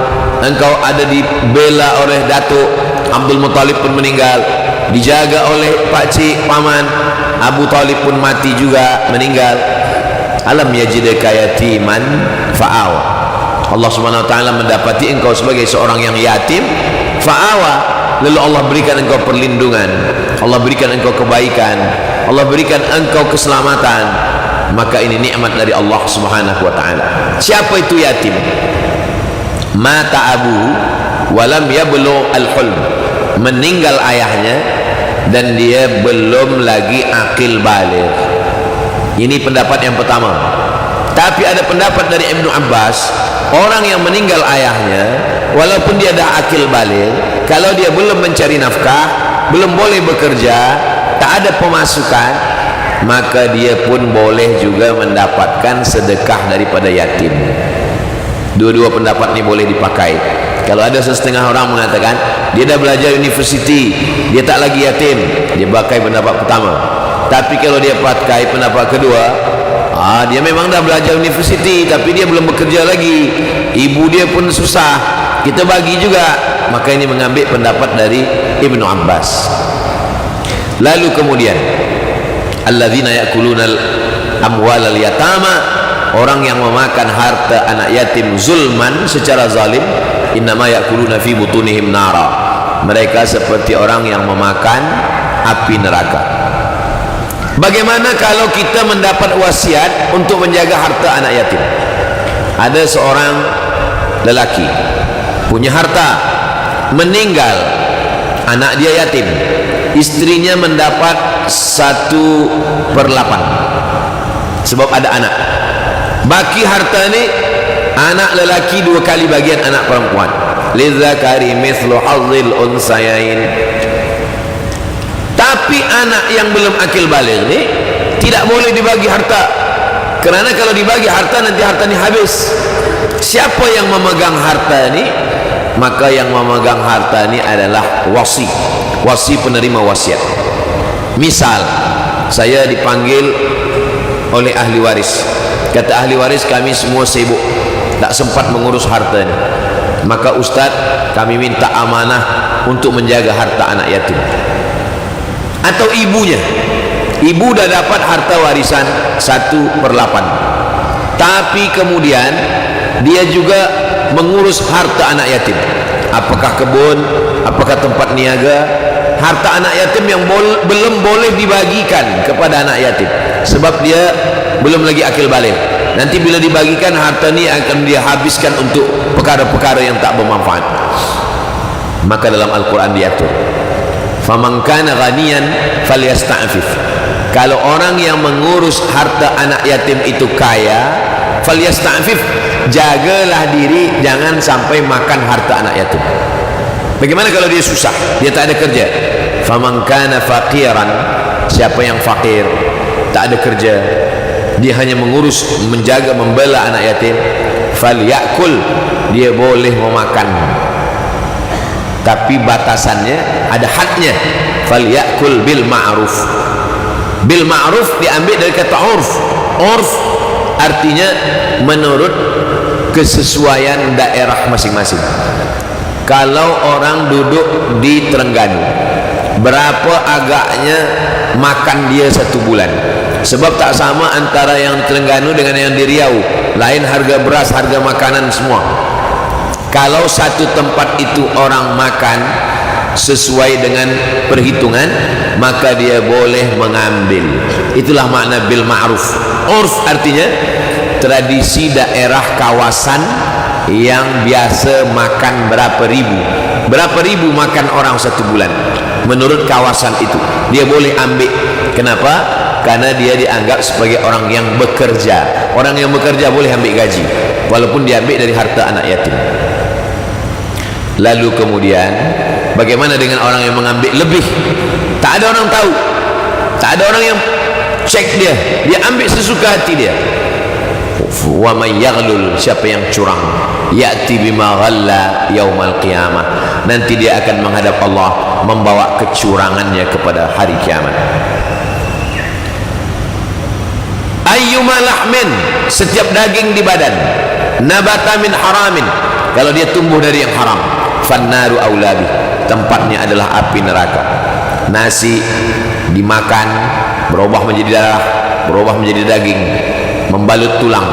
Engkau ada dibela oleh Datuk Abdul Muttalib pun meninggal, dijaga oleh pakcik paman Abu Talib pun mati juga, meninggal. Alam yajidka yatiman fa'awa. Allah Subhanahu wa taala mendapati engkau sebagai seorang yang yatim, fa'awa, lalu Allah berikan engkau perlindungan, Allah berikan engkau kebaikan, Allah berikan engkau keselamatan. Maka ini nikmat dari Allah Subhanahu wa taala. Siapa itu yatim? Mata abuhu walam yablugh al-hulm. Meninggal ayahnya dan dia belum lagi akil baligh. Ini pendapat yang pertama. Tapi ada pendapat dari Ibnu Abbas, orang yang meninggal ayahnya walaupun dia dah akil baligh, kalau dia belum mencari nafkah, belum boleh bekerja, tak ada pemasukan, maka dia pun boleh juga mendapatkan sedekah daripada yatim. Dua-dua pendapat ini boleh dipakai. Kalau ada setengah orang mengatakan dia dah belajar universiti, dia tak lagi yatim, dia pakai pendapat pertama. Tapi kalau dia pakai pendapat kedua, dia memang dah belajar universiti tapi dia belum bekerja lagi, ibu dia pun susah, kita bagi juga. Maka ini mengambil pendapat dari Ibnu Abbas. Lalu kemudian alladzina yakuluna amwalal yatama, orang yang memakan harta anak yatim zulman, secara zalim, innama yakuluna fi butunihim nara. Mereka seperti orang yang memakan api neraka. Bagaimana kalau kita mendapat wasiat untuk menjaga harta anak yatim? Ada seorang lelaki punya harta, meninggal, anak dia yatim, istrinya mendapat 1/8 sebab ada anak. Baki harta ini anak lelaki 2 kali bagian anak perempuan. Lidzakari mithlu hazzil unsayain. Tapi anak yang belum akil baligh ini tidak boleh dibagi harta, kerana kalau dibagi harta nanti harta ini habis. Siapa yang memegang harta ini? Maka yang memegang harta ini adalah wasi, wasi penerima wasiat. Misal saya dipanggil oleh ahli waris, kata ahli waris kami semua sibuk, tak sempat mengurus harta ini, maka ustaz kami minta amanah untuk menjaga harta anak yatim. Atau ibunya, ibu dah dapat harta warisan 1/8, tapi kemudian dia juga mengurus harta anak yatim. Apakah kebun, apakah tempat niaga, harta anak yatim yang belum boleh dibagikan kepada anak yatim sebab dia belum lagi akil baligh. Nanti bila dibagikan harta ini akan dia habiskan untuk perkara-perkara yang tak bermanfaat. Maka dalam Al-Quran diatur, faman kana ghaniyan falyasta'fif. Kalau orang yang mengurus harta anak yatim itu kaya, falyasta'fif, jagalah diri jangan sampai makan harta anak yatim. Bagaimana kalau dia susah, dia tak ada kerja? Faman kana faqiran, siapa yang fakir, tak ada kerja, dia hanya mengurus, menjaga, membela anak yatim, falyakul, dia boleh memakan, tapi batasannya, ada hadnya. Falyakul bil ma'ruf. Bil ma'ruf diambil dari kata urf. Urf artinya menurut kesesuaian daerah masing-masing. Kalau orang duduk di Terengganu, berapa agaknya makan dia 1 bulan? Sebab tak sama antara yang Terengganu dengan yang di Riau, lain harga beras, harga makanan semua. Kalau satu tempat itu orang makan sesuai dengan perhitungan, maka dia boleh mengambil. Itulah makna bil ma'ruf. Urf artinya tradisi daerah, kawasan yang biasa makan berapa ribu makan orang satu bulan. Menurut kawasan itu dia boleh ambil. Kenapa? Karena dia dianggap sebagai orang yang bekerja. Orang yang bekerja boleh ambil gaji walaupun dia ambil dari harta anak yatim. Lalu kemudian bagaimana dengan orang yang mengambil lebih? Tak ada orang tahu, tak ada orang yang cek dia ambil sesuka hati dia. Wa may yaghlul, siapa yang curang, ya'ti bima ghalla yaumal qiyamah, nanti dia akan menghadap Allah membawa kecurangannya kepada hari kiamat. Ayyuma lahmin, setiap daging di badan, nabata min haramin, kalau dia tumbuh dari yang haram, fannaru aulabi, tempatnya adalah api neraka. Nasi dimakan berubah menjadi darah, berubah menjadi daging, membalut tulang.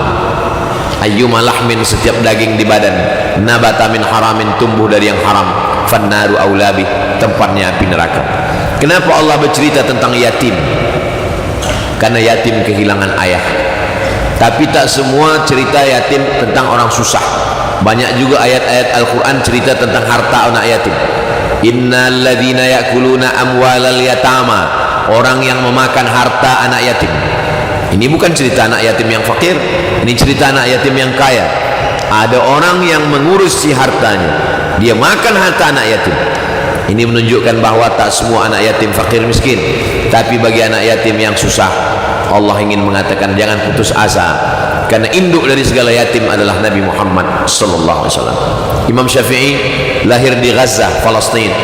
Ayyuma lahmin, setiap daging di badan, nabata min haramin, tumbuh dari yang haram, fannaru aulabi, tempatnya api neraka. Kenapa Allah bercerita tentang yatim? Karena yatim kehilangan ayah. Tapi tak semua cerita yatim tentang orang susah. Banyak juga ayat-ayat Al-Quran cerita tentang harta anak yatim. Innal ladzina ya'kuluna amwalal yatama, orang yang memakan harta anak yatim. Ini bukan cerita anak yatim yang fakir, ini cerita anak yatim yang kaya. Ada orang yang mengurus si hartanya, dia makan harta anak yatim. Ini menunjukkan bahawa tak semua anak yatim fakir miskin, tapi bagi anak yatim yang susah, Allah ingin mengatakan jangan putus asa, karena induk dari segala yatim adalah Nabi Muhammad sallallahu alaihi wasallam. Imam Syafi'i lahir di Gaza, Palestin,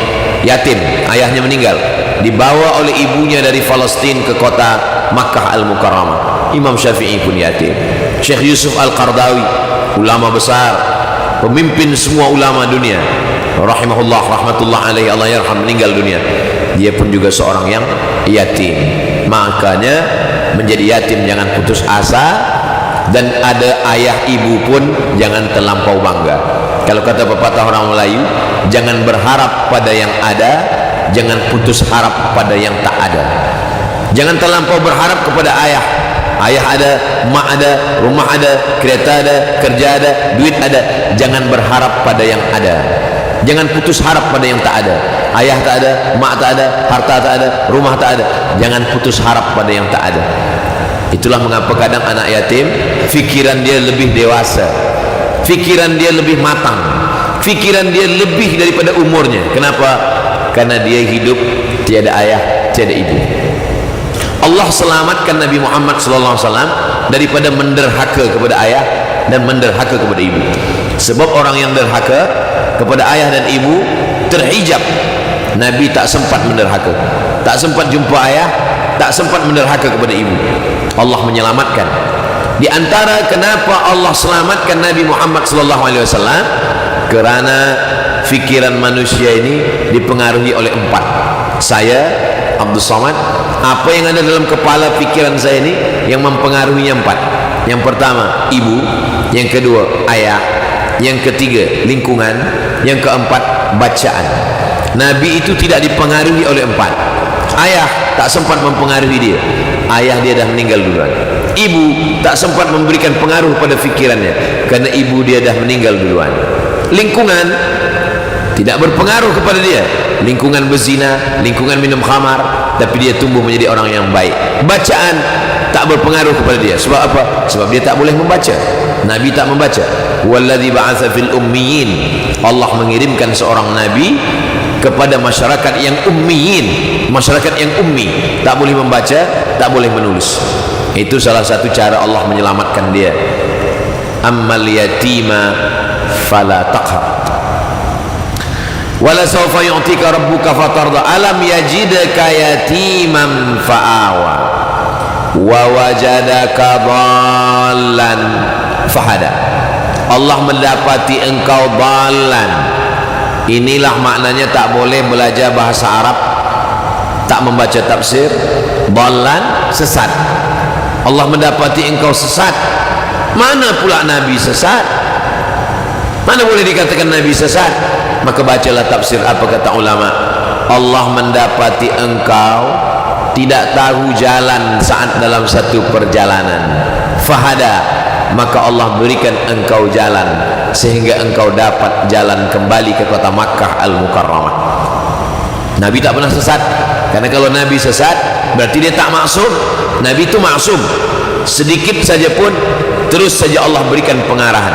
yatim, ayahnya meninggal, dibawa oleh ibunya dari Palestin ke kota Makkah Al-Mukarramah. Imam Syafi'i pun yatim. Syekh Yusuf Al-Qardawi, ulama besar, pemimpin semua ulama dunia, rahimahullah, rahmatullah alaihi, Allah yarham, meninggal dunia. Dia pun juga seorang yang yatim. Makanya menjadi yatim jangan putus asa, dan ada ayah ibu pun jangan terlampau bangga. Kalau kata pepatah orang Melayu, jangan berharap pada yang ada, jangan putus harap pada yang tak ada. Jangan terlampau berharap kepada ayah. Ayah ada, mak ada, rumah ada, kereta ada, kerja ada, duit ada. Jangan berharap pada yang ada, jangan putus harap pada yang tak ada. Ayah tak ada, mak tak ada, harta tak ada, rumah tak ada. Jangan putus harap pada yang tak ada. Itulah mengapa kadang anak yatim fikiran dia lebih dewasa, fikiran dia lebih matang, fikiran dia lebih daripada umurnya. Kenapa? Karena dia hidup tiada ayah, tiada ibu. Allah selamatkan Nabi Muhammad sallallahu alaihi wasallam daripada menderhaka kepada ayah dan menderhaka kepada ibu. Sebab orang yang derhaka kepada ayah dan ibu terhijab. Nabi tak sempat menderhaka, tak sempat jumpa ayah, tak sempat menderhaka kepada ibu. Allah menyelamatkan. Di antara kenapa Allah selamatkan Nabi Muhammad sallallahu alaihi wasallam, kerana fikiran manusia ini dipengaruhi oleh empat. Saya Abdul Somad, apa yang ada dalam kepala pikiran saya ini yang mempengaruhinya empat. Yang pertama ibu, yang kedua ayah, yang ketiga lingkungan, yang keempat bacaan. Nabi itu tidak dipengaruhi oleh empat. Ayah tak sempat mempengaruhi dia, ayah dia dah meninggal duluan. Ibu tak sempat memberikan pengaruh pada fikirannya, karena ibu dia dah meninggal duluan. Lingkungan tidak berpengaruh kepada dia, lingkungan berzina, lingkungan minum khamar, tapi dia tumbuh menjadi orang yang baik. Bacaan tak berpengaruh kepada dia. Sebab apa? Sebab dia tak boleh membaca. Nabi tak membaca. Walladzi ba'atsa fil ummiyin, Allah mengirimkan seorang nabi kepada masyarakat yang ummiyin, masyarakat yang ummi, tak boleh membaca, tak boleh menulis. Itu salah satu cara Allah menyelamatkan dia. Ammal yatima fala taqhar, wala sawfa yu'tika rabbuka fatarda, alam yajidka yatiman fa'awa wa wajadaka dhallan fahada. Allah mendapati engkau dhallan. Inilah maknanya tak boleh belajar bahasa Arab, tak membaca tafsir. Dhallan, sesat. Allah mendapati engkau sesat. Mana pula Nabi sesat? Mana boleh dikatakan Nabi sesat? Maka bacalah tafsir. Apa kata ulama? Allah mendapati engkau tidak tahu jalan saat dalam satu perjalanan. Fahada, maka Allah berikan engkau jalan. sehingga engkau dapat jalan kembali ke kota Makkah Al-Mukarramah. Nabi tak pernah sesat, karena kalau Nabi sesat berarti dia tak maksum. Nabi itu maksum, sedikit saja pun terus saja Allah berikan pengarahan.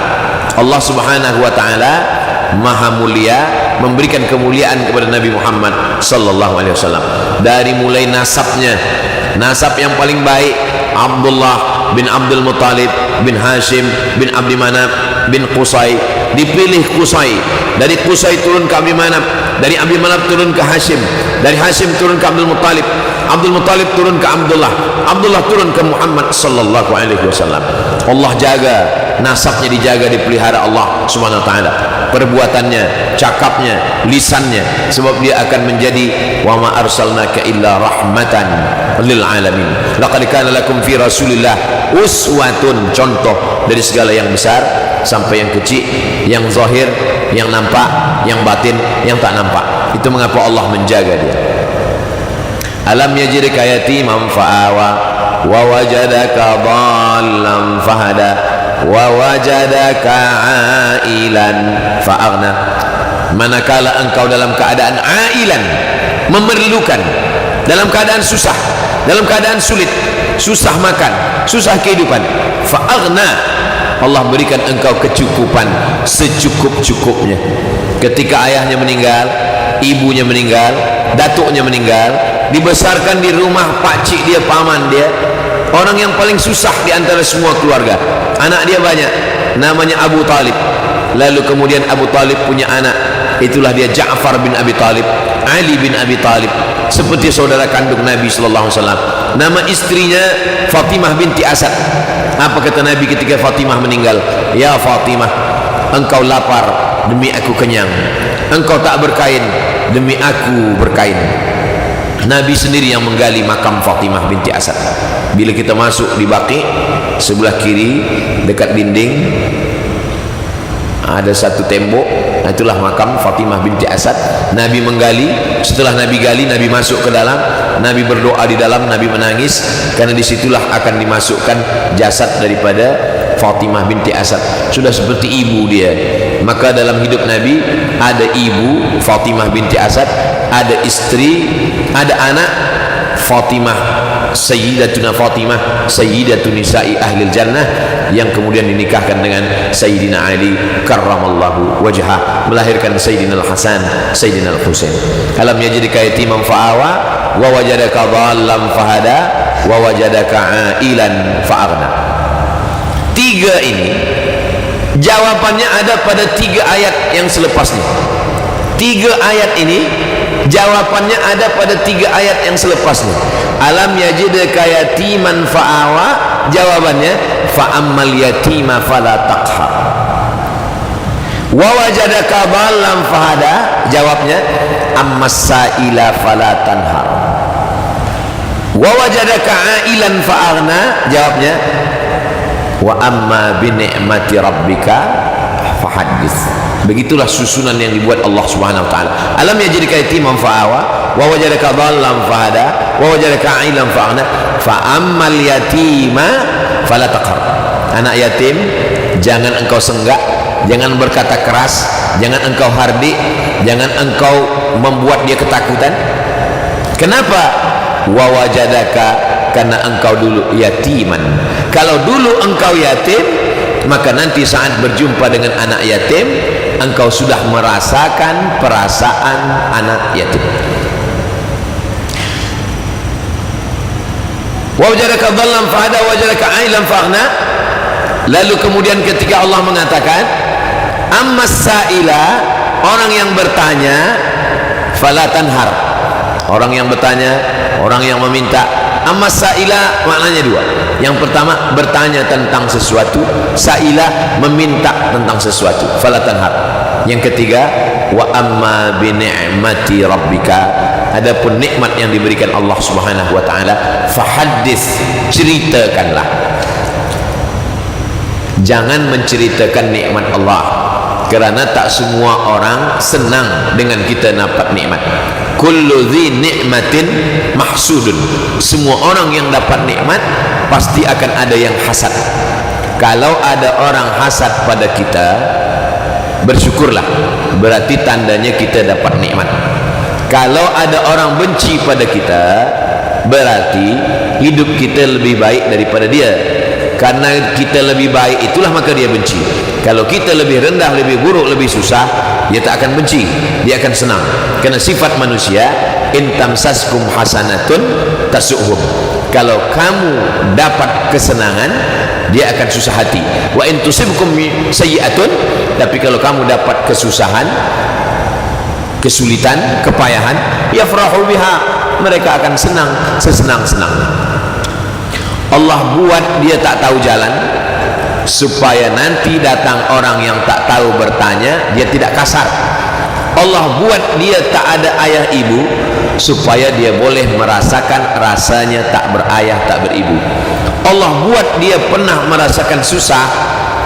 Allah Subhanahu wa taala Maha mulia, memberikan kemuliaan kepada Nabi Muhammad sallallahu alaihi wasallam. Dari mulai nasabnya, nasab yang paling baik Abdullah bin Abdul Muttalib bin Hashim bin Abdi Manaf bin Qusay, dipilih Qusay. Dari Qusay turun ke Abdi Manaf, dari Abdi Manaf turun ke Hashim, dari Hashim turun ke Abdul Muttalib, Abdul Muttalib turun ke Abdullah, Abdullah turun ke Muhammad sallallahu alaihi wasallam. Allah jaga, nasabnya dijaga, dipelihara Allah Subhanahu wa taala. Perbuatannya, cakapnya, lisannya, sebab dia akan menjadi wa ma arsalnaka illa rahmatan lil alamin. Laqad kana lakum fi Rasulillah uswatun, contoh dari segala yang besar sampai yang kecil, yang zahir, yang nampak, yang batin, yang tak nampak. Itu mengapa Allah menjaga dia. Alam yajidka yatiman fa'awa wa wajadaka dhallan fahada wa wajadaka ailan fa'aghna. Manakala engkau dalam keadaan ailan, memerlukan, dalam keadaan susah, dalam keadaan sulit, susah makan, susah kehidupan, fa'aghna, Allah berikan engkau kecukupan secukup-cukupnya. Ketika ayahnya meninggal, ibunya meninggal, datuknya meninggal, dibesarkan di rumah pakcik dia, paman dia, orang yang paling susah di antara semua keluarga. Anak dia banyak, namanya Abu Talib. Lalu kemudian Abu Talib punya anak, itulah dia Ja'far bin Abi Talib, Ali bin Abi Talib, seperti saudara kandung Nabi sallallahu alaihi wasallam. Nama istrinya Fatimah binti Asad. Apa kata Nabi ketika Fatimah meninggal? Ya Fatimah, engkau lapar, demi aku kenyang. Engkau tak berkain, demi aku berkain. Nabi sendiri yang menggali makam Fatimah binti Asad. Bila kita masuk di Baqi, sebelah kiri dekat dinding ada satu tembok, itulah makam Fatimah binti Asad. Nabi menggali, setelah Nabi gali, Nabi masuk ke dalam, Nabi berdoa di dalam, Nabi menangis, karena disitulah akan dimasukkan jasad daripada Fatimah binti Asad. Sudah seperti ibu dia. Maka dalam hidup Nabi ada ibu Fatimah binti Asad, ada istri, ada anak Fatimah, Sayyidatuna Fatimah, Sayyidatun Nisa'i Ahlil Jannah, yang kemudian dinikahkan dengan Sayyidina Ali karramallahu wajhah, melahirkan Sayyidina Al-Hasan, Sayyidina Al-Husain. Alam yajidka yatiman fa'awa wa wajadaka dhallan fahada wa wajadaka ailan fa'aghna. Tiga ini jawabannya ada pada tiga ayat yang selepasnya. Tiga ayat ini jawabannya ada pada tiga ayat yang selepasnya. Alam yajidka yatiman fa'awa, jawabannya fa'ammal yatima fala taqhar. Wa wajadaka dhallan fahada, jawabnya ammas sa'ila fala tanhar. Wa wajadaka ailan fa'aghna, jawabnya wa amma bi ni'mati rabbika fahaddits. Begitulah susunan yang dibuat Allah Subhanahu wa taala. Alam yajidka yatiman fa'awa wa wajadaka dhallan fahada wa wajadaka ailan fa'aghna fa ammal yatima fala taqhar. Anak yatim jangan engkau senggak, jangan berkata keras, jangan engkau hardik, jangan engkau membuat dia ketakutan. Kenapa? Wa wajadaka, karena engkau dulu yatiman. Kalau dulu engkau yatim, maka nanti saat berjumpa dengan anak yatim, engkau sudah merasakan perasaan anak yatim. Wa wajadaka dhallan fahada wa wajadaka ailan fa'aghna. Lalu kemudian ketika Allah mengatakan ammas sa'ila, orang yang bertanya, fala tanhar, orang yang bertanya, orang yang meminta. Ammas sa'ila maknanya dua. Yang pertama bertanya tentang sesuatu, sa'ila meminta tentang sesuatu, fala tanhar. Yang ketiga wa amma bi ni'mati rabbika, adapun nikmat yang diberikan Allah Subhanahu wa taala, fahaddits, ceritakanlah. Jangan menceritakan nikmat Allah, kerana tak semua orang senang dengan kita dapat nikmat. Kullu dhi ni'matin mahsudun, semua orang yang dapat nikmat pasti akan ada yang hasad. Kalau ada orang hasad pada kita, bersyukurlah, berarti tandanya kita dapat nikmat. Kalau ada orang benci pada kita, berarti hidup kita lebih baik daripada dia. Karena kita lebih baik itulah maka dia benci. Kalau kita lebih rendah, lebih buruk, lebih susah, dia tak akan benci, dia akan senang. Karena sifat manusia, in tamsaskum hasanatun tasu'hum. Kalau kamu dapat kesenangan, dia akan susah hati. Wa in tusibkum sayyi'atun, tapi kalau kamu dapat kesusahan, kesulitan, kepayahan, yafrahu biha, mereka akan senang sesenang-senangnya. Allah buat dia tak tahu jalan, supaya nanti datang orang yang tak tahu bertanya, dia tidak kasar. Allah buat dia tak ada ayah ibu, supaya dia boleh merasakan rasanya tak berayah tak beribu. Allah buat dia pernah merasakan susah,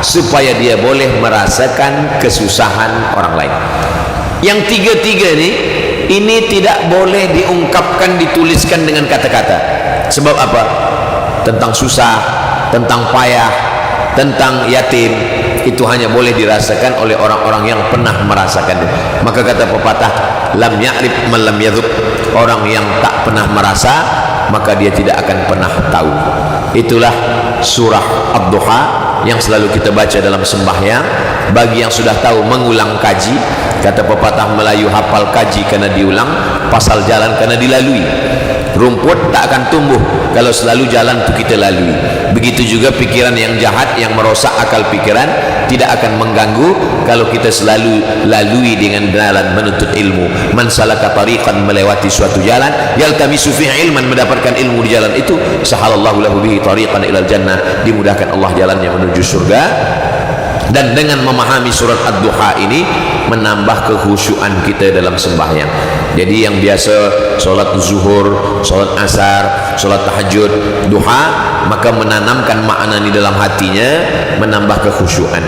supaya dia boleh merasakan kesusahan orang lain. Yang tiga-tiga ini tidak boleh diungkapkan, dituliskan dengan kata-kata. Sebab apa? Tentang susah, tentang payah, tentang yatim, itu hanya boleh dirasakan oleh orang-orang yang pernah merasakan. Maka kata pepatah, lam ya'rif man lam yadhuk, orang yang tak pernah merasa maka dia tidak akan pernah tahu. Itulah surah Ad-Duha yang selalu kita baca dalam sembahyang. Bagi yang sudah tahu mengulang kaji, kata pepatah Melayu, hafal kaji kerana diulang, pasal jalan kerana dilalui. Rumput tak akan tumbuh kalau selalu jalan itu kita lalui. Begitu juga pikiran yang jahat yang merosak akal pikiran tidak akan mengganggu kalau kita selalu lalui dengan jalan menuntut ilmu. Man salaka tariqan, melewati suatu jalan, yaltamisu fihi ilman, mendapatkan ilmu di jalan itu, sahalallahu lahu bihi tariqan ilal jannah, dimudahkan Allah jalannya menuju surga. Dan dengan memahami surat Ad-Duha ini menambah kekhusyuan kita dalam sembahyang. Jadi yang biasa solat zuhur, solat asar, solat tahajud, duha, maka menanamkan makna ini dalam hatinya, menambah kekhusyuan.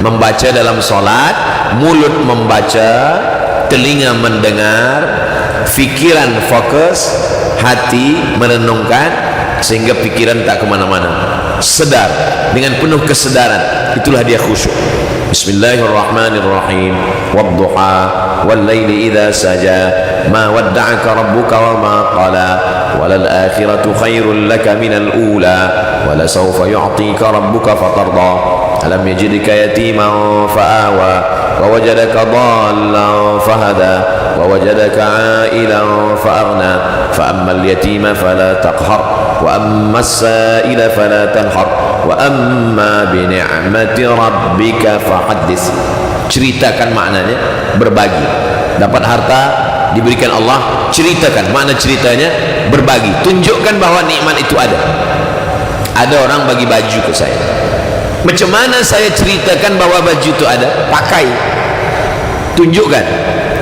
Membaca dalam solat, mulut membaca, telinga mendengar, fikiran fokus, hati merenungkan, sehingga pikiran tak kemana-mana, sedar dengan penuh kesedaran. Itulah dia khusyuk. Bismillahirrahmanirrahim. Wadduha wallaili idza saja, ma wadda'aka rabbuka wa ma qala, walal akhiratu khairul laka minal ula, wala sawfa yu'tika rabbuka fatarda, alam yajidka yatiman fa'awa, wa wajadaka dhallan fahada, wa wajadaka 'ailan fa'aghna, fa ammal yatima fala taqhar, wa ammas sa'ila fala tanhar, wa amma bi ni'mati rabbika fahaddits. Ceritakan maknanya, berbagi. Dapat harta diberikan Allah, ceritakan makna ceritanya, berbagi, tunjukkan bahwa nikmat itu ada. Ada orang bagi baju ke saya, macam mana saya ceritakan bahwa baju itu ada? Pakai, tunjukkan.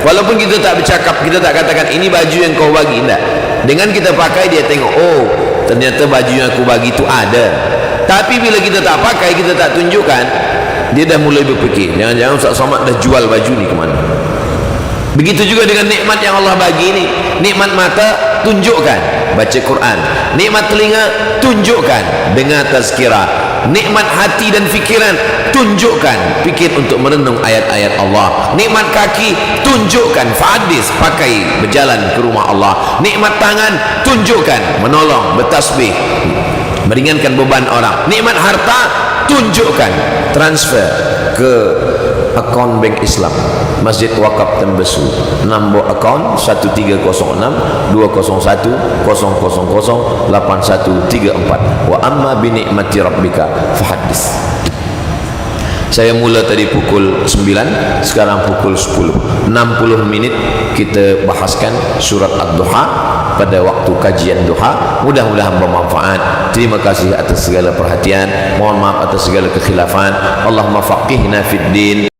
Walaupun kita tak bercakap, kita tak katakan ini baju yang kau bagi, tidak. Dengan kita pakai, dia tengok, oh ternyata baju yang aku bagi itu ada. Tapi bila kita tak pakai, kita tak tunjukkan, dia dah mulai berfikir, jangan-jangan Ustaz Somad dah jual baju ni ke mana. Begitu juga dengan nikmat yang Allah bagi ini. Nikmat mata, tunjukkan, baca Quran. Nikmat telinga, tunjukkan, dengar tazkirah. Nikmat hati dan fikiran, tunjukkan, fikir untuk merenung ayat-ayat Allah. Nikmat kaki, tunjukkan, fadis, pakai berjalan ke rumah Allah. Nikmat tangan, tunjukkan, menolong, bertasbih, meringankan beban orang. Nikmat harta, tunjukkan, transfer ke akaun bank Islam Masjid Wakaf Tembesu, nombor akaun 1306 201 000 8134. Wa amma bi ni'mati rabbika fahaddits. Saya mula tadi pukul 9, sekarang pukul 10. 60 minit kita bahaskan surat Ad-Duha pada waktu kajian duha. Mudah-mudahan bermanfaat. Terima kasih atas segala perhatian. Mohon maaf atas segala kekhilafan. Allahumma faqihna fid din.